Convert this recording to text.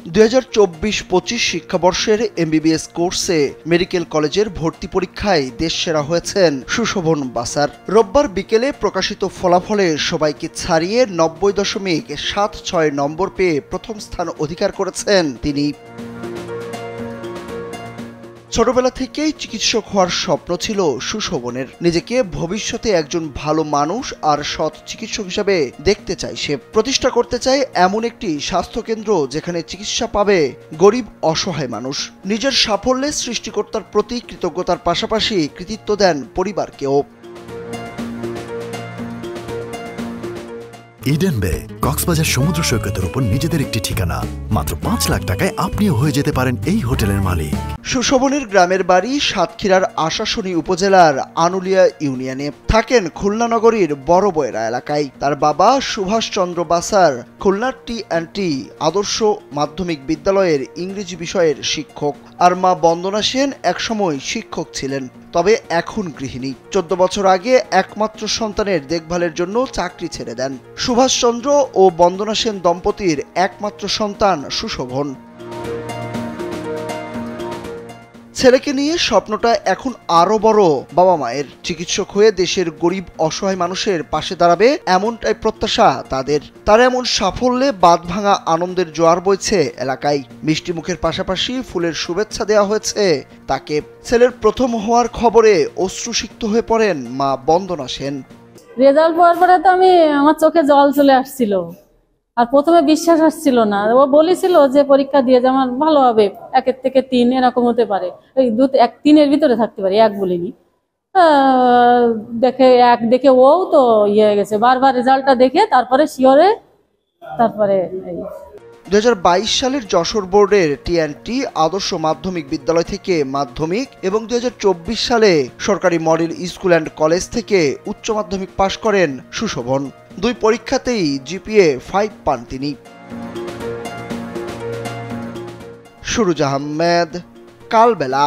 2024-25 শিক্ষাবর্ষের MBBS কোর্সে medical কলেজের ভর্তি পরীক্ষায় দেশসেরা হয়েছেন সুশোভন বাসার। রোববার বিকেলে প্রকাশিত ফলাফলে সবাইকে ছাড়িয়ে 90.76 নম্বর পেয়ে প্রথম স্থান অধিকার করেছেন তিনি। ছোটবেলা থেকেই চিকিৎসক হওয়ার স্বপ্ন ছিল সুশোভনের। নিজেকে ভবিষ্যতে একজন ভালো মানুষ আর সৎ চিকিৎসক হিসেবে দেখতে চায় সে। প্রতিষ্ঠা করতে চায় এমন একটি স্বাস্থ্যকেন্দ্র যেখানে চিকিৎসা পাবে গরিব অসহায় মানুষ। নিজের সাফল্যে সৃষ্টিকর্তার প্রতি কৃতজ্ঞতার পাশাপাশি কৃতিত্ব দেন পরিবারকেও। ইডেন বে কক্সবাজার সমুদ্র সৈকতের উপর নিজেদের একটি ঠিকানা। মাত্র 5 লাখ টাকায় আপনিও হয়ে যেতে পারেন এই হোটেলের মালিক। সুশোভনের গ্রামের বাড়ি সাতক্ষীরার আশাশুনি উপজেলার আনুলিয়া ইউনিয়নে। থাকেন খুলনা নগরীর বড় বয়রা এলাকায়। তার বাবা সুভাষচন্দ্র বাসার খুলনার টি&টি আদর্শ মাধ্যমিক বিদ্যালয়ের ইংরেজি বিষয়ের শিক্ষক, আর মা বন্দনা সেন একসময় শিক্ষক ছিলেন, তবে এখন গৃহিণী। 14 বছর আগে একমাত্র সন্তানের দেখভালের জন্য চাকরি ছেড়ে দেন। সুভাষচন্দ্র ও বন্দনা সেন দম্পতির একমাত্র সন্তান সুশোভন। ছেলেকে নিয়ে স্বপ্নটা এখন আরো বড় বাবা মায়ের। চিকিৎসক হয়ে দেশের গরিব অসহায় মানুষের পাশে দাঁড়াবে এমনটাই প্রত্যাশা তাদের। তার এমন সাফল্যে বাঁধভাঙা আনন্দের জোয়ার বইছে এলাকায়। মিষ্টি মুখের পাশাপাশি ফুলের শুভেচ্ছা দেওয়া হয়েছে তাকে। ছেলের প্রথম হওয়ার খবরে অশ্রুসিক্ত হয়ে পড়েন মা বন্দনা সেন। রেজাল্ট পাওয়ার পরে তো আমার চোখে জল চলে আসছিল, আর প্রথমে বিশ্বাস আসছিল না। ও বলেছিল যে পরীক্ষা দিয়ে যে আমার ভালো হবে, 1 থেকে 3 এরকম হতে পারে, ওই 2-3 ভিতরে থাকতে পারে, 1 বলিনি। দেখে ও তো ইয়ে হয়ে গেছে, বারবার রেজাল্টটা দেখে তারপরে শিওরে তারপরে 2022 সালের যশোর বোর্ডের টি&টি আদর্শ মাধ্যমিক বিদ্যালয় থেকে মাধ্যমিক এবং 2024 সালে সরকারি মডেল স্কুল অ্যান্ড কলেজ থেকে উচ্চ মাধ্যমিক পাশ করেন সুশোভন। 2 পরীক্ষাতেই জিপিএ 5 পান তিনি। সুরুজ আহমেদ, কালবেলা।